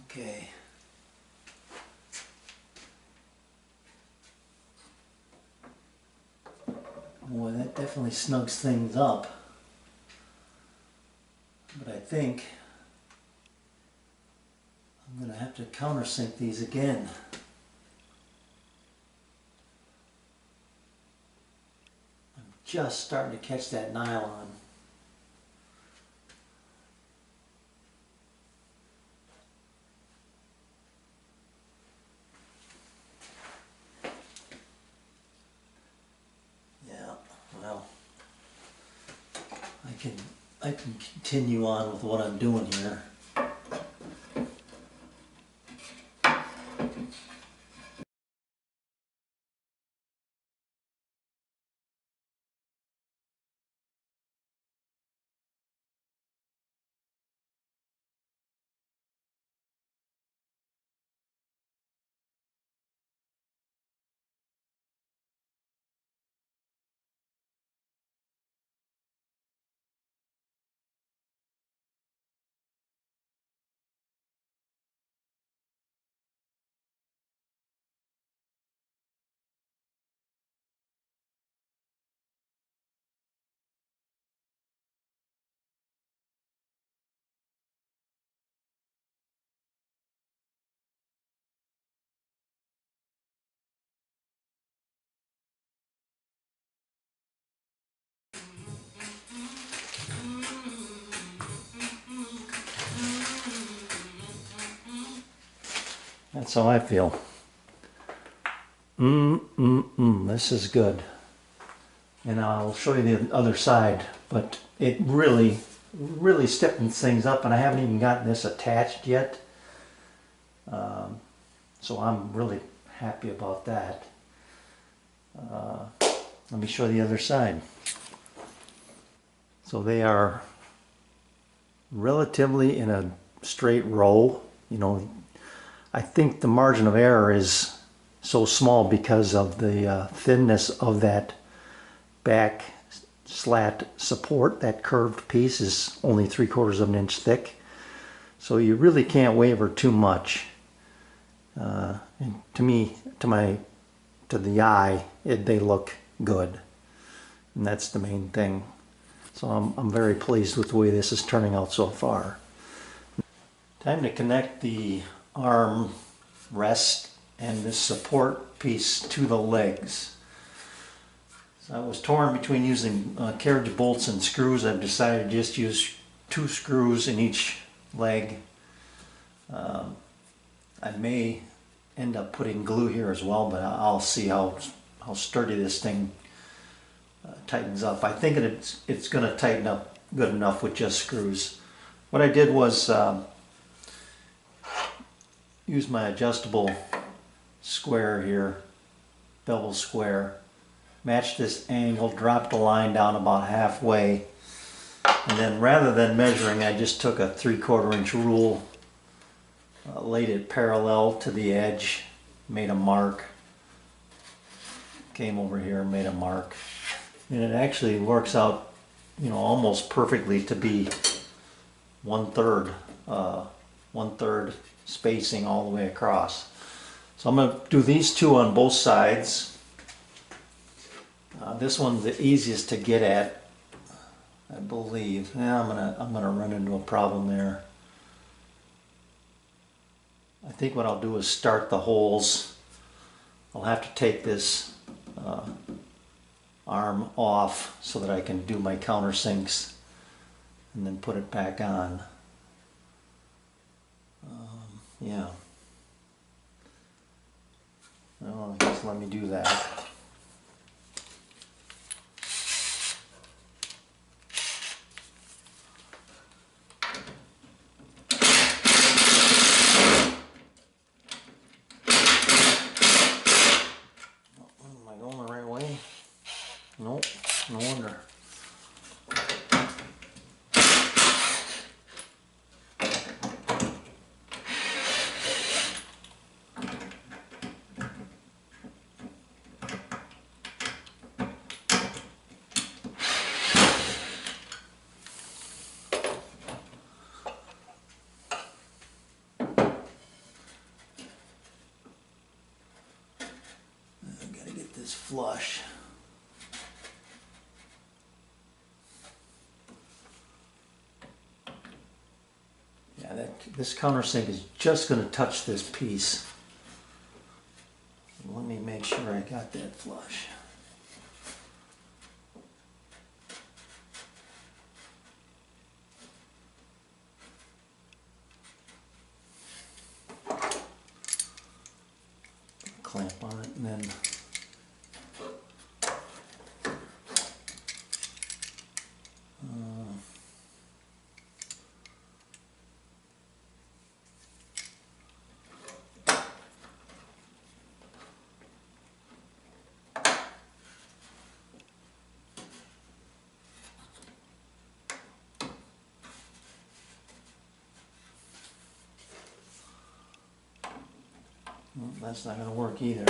Okay. Boy, that definitely snugs things up. But I think I'm going to have to countersink these again. I'm just starting to catch that nylon. Yeah, well, I can continue on with what I'm doing here. That's how I feel. This is good. And I'll show you the other side, but it really stiffens things up, and I haven't even gotten this attached yet. So I'm really happy about that. Let me show you the other side. So they are relatively in a straight row. You know, I think the margin of error is so small because of the thinness of that back slat support. That curved piece is only 3/4 of an inch thick, so you really can't waver too much. And to me, to the eye, they look good, and that's the main thing. So I'm very pleased with the way this is turning out so far. Time to connect the arm rest and this support piece to the legs. So I was torn between using carriage bolts and screws. I've decided to just use 2 screws in each leg. I may end up putting glue here as well, but I'll see how sturdy this thing tightens up. I think it's going to tighten up good enough with just screws. What I did was use my adjustable square here, bevel square, match this angle, drop the line down about halfway, and then rather than measuring, I just took a 3/4 inch rule, laid it parallel to the edge, made a mark, came over here and made a mark, and it actually works out, you know, almost perfectly to be 1/3 spacing all the way across. So I'm going to do these 2 on both sides. This one's the easiest to get at, I believe. Yeah, I'm gonna run into a problem there. I think what I'll do is start the holes. I'll have to take this arm off so that I can do my countersinks and then put it back on. Yeah. Well, I guess let me do that. Am I going the right way? Nope, no wonder. this flush. Yeah, this countersink is just going to touch this piece. Let me make sure I got that flush. Clamp on it and then well, that's not going to work either.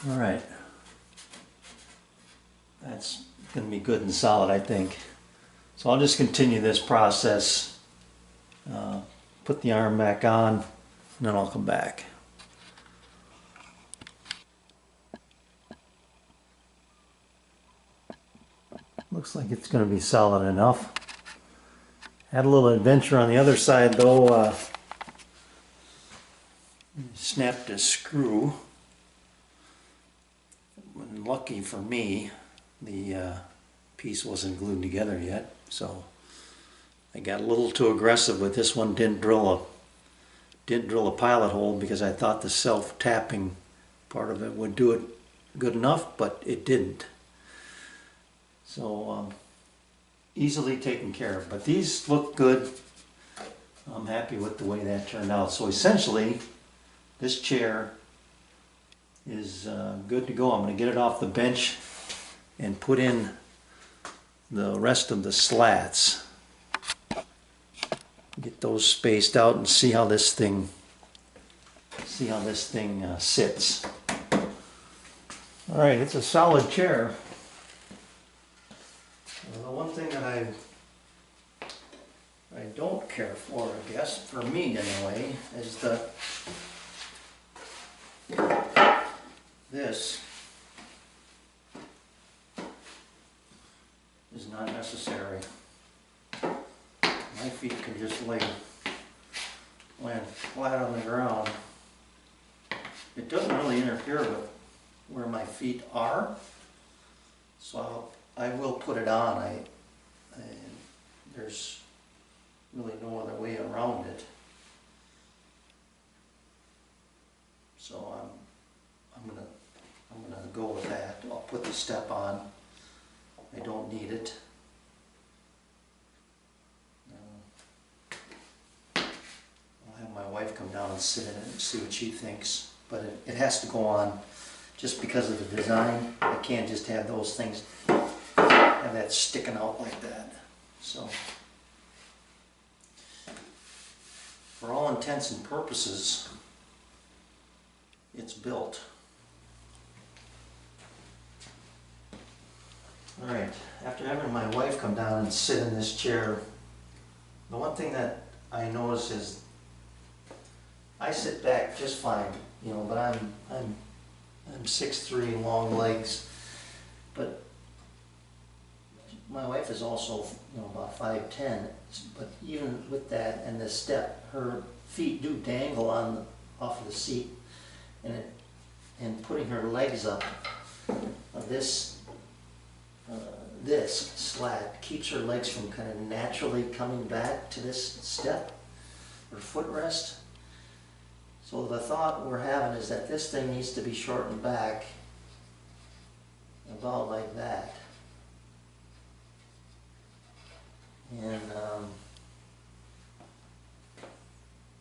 All right, that's going to be good and solid, I think. So I'll just continue this process, put the arm back on, and then I'll come back. Looks like it's going to be solid enough. Had a little adventure on the other side though. Snapped a screw. Lucky for me, the piece wasn't glued together yet, so I got a little too aggressive with this one. Didn't drill a pilot hole because I thought the self-tapping part of it would do it good enough, but it didn't. So easily taken care of. But these look good. I'm happy with the way that turned out. So essentially, this chair is good to go. I'm going to get it off the bench and put in the rest of the slats. Get those spaced out and see how this thing sits. All right, it's a solid chair. The one thing that I don't care for, I guess, for me anyway, is this is not necessary. My feet can just land flat on the ground. It doesn't really interfere with where my feet are, so I will put it on. There's really no other way around it. So I'm gonna go with that. I'll put the step on. I don't need it. I'll have my wife come down and sit in it and see what she thinks. But it has to go on just because of the design. I can't just have those things, have that sticking out like that. So, for all intents and purposes, it's built. Alright, after having my wife come down and sit in this chair, the one thing that I notice is I sit back just fine, you know, but I'm 6'3", long legs, but my wife is also, about 5'10", but even with that and this step, her feet do dangle off of the seat, and putting her legs up, this slat keeps her legs from kind of naturally coming back to this step or footrest. So the thought we're having is that this thing needs to be shortened back about like that. And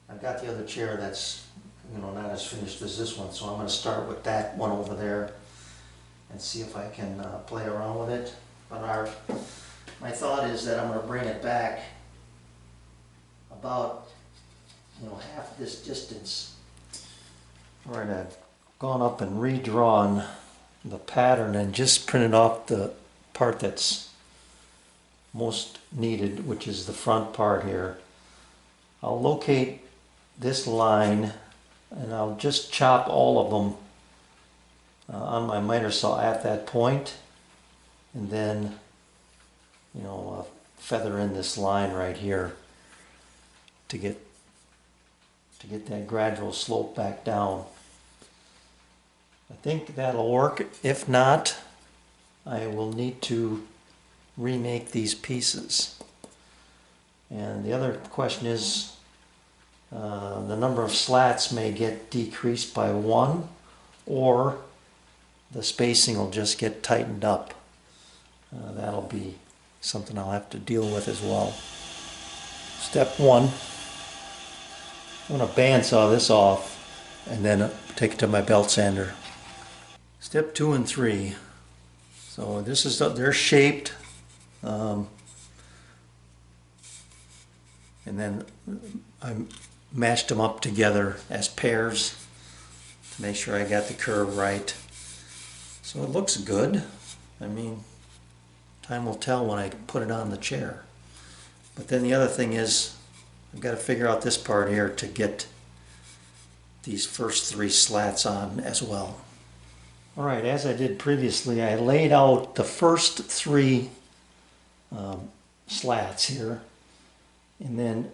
I've got the other chair that's not as finished as this one, so I'm going to start with that one over there and see if I can play around with it. But my thought is that I'm going to bring it back about half this distance. All right, I've gone up and redrawn the pattern and just printed off the part that's most needed, which is the front part here. I'll locate this line and I'll just chop all of them on my miter saw at that point, and then feather in this line right here to get that gradual slope back down. I think that'll work. If not, I will need to remake these pieces. And the other question is, the number of slats may get decreased by 1, or the spacing will just get tightened up. That'll be something I'll have to deal with as well. Step 1, I'm going to bandsaw this off and then take it to my belt sander. Step 2 and 3. So they're shaped, and then I matched them up together as pairs to make sure I got the curve right. So it looks good. I mean, time will tell when I put it on the chair. But then the other thing is, I've got to figure out this part here to get these first 3 slats on as well. All right, as I did previously, I laid out the first 3 slats here, and then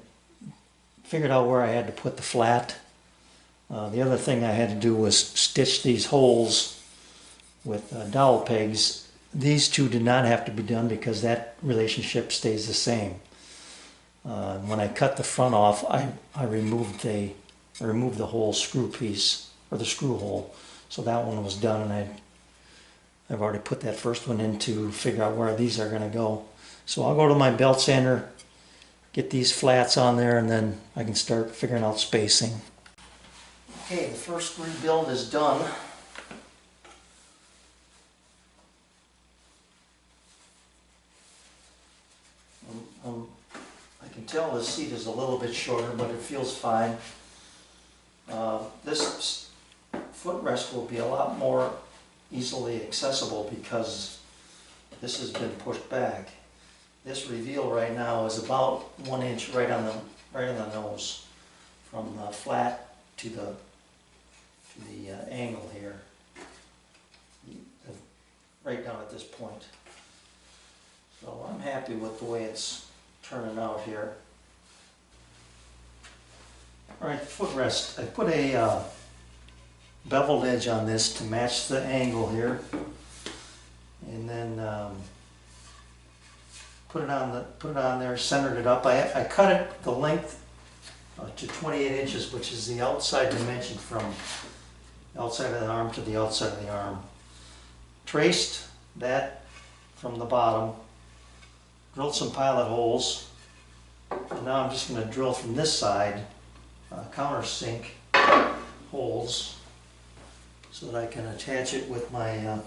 figured out where I had to put the flat. The other thing I had to do was stitch these holes with dowel pegs. These 2 did not have to be done because that relationship stays the same. When I cut the front off, I removed the whole screw piece, or the screw hole. So that one was done, and I've already put that first one in to figure out where these are going to go. So I'll go to my belt sander, get these flats on there, and then I can start figuring out spacing. Okay, the first rebuild is done. I can tell the seat is a little bit shorter, but it feels fine. This footrest will be a lot more easily accessible because this has been pushed back. This reveal right now is about 1 inch right on the nose, from the flat to the angle here, right down at this point. So I'm happy with the way it's turning out here. Alright, footrest. I put a beveled edge on this to match the angle here, and then put it on there, centered it up. I cut it the length to 28 inches, which is the outside dimension from the outside of the arm to the outside of the arm. Traced that from the bottom, drilled some pilot holes, and now I'm just going to drill from this side countersink holes so that I can attach it with my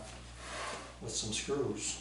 with some screws.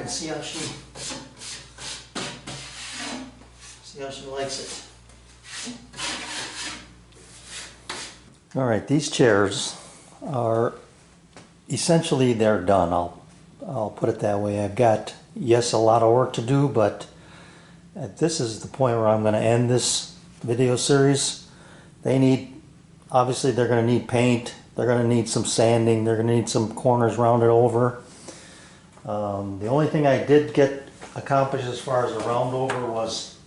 and see how she likes it. All right, these chairs are essentially, they're done. I'll put it that way. I've got, yes, a lot of work to do, but this is the point where I'm going to end this video series. Obviously they're going to need paint, they're going to need some sanding, they're going to need some corners rounded over. The only thing I did get accomplished as far as a round over was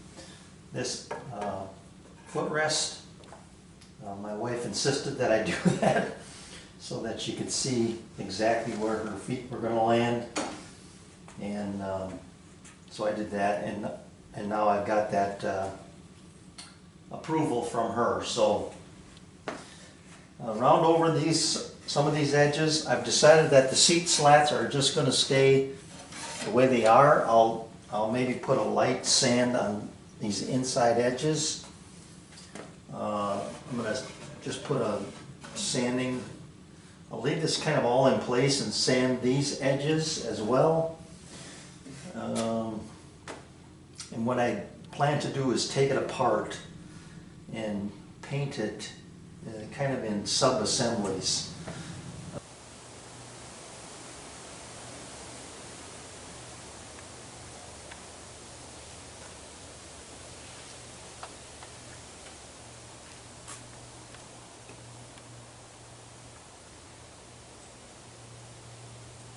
this footrest. My wife insisted that I do that so that she could see exactly where her feet were going to land, and so I did that, and now I've got that approval from her. So round over some of these edges. I've decided that the seat slats are just going to stay the way they are. I'll maybe put a light sand on these inside edges. I'm going to just put a sanding. I'll leave this kind of all in place and sand these edges as well. And what I plan to do is take it apart and paint it kind of in sub-assemblies.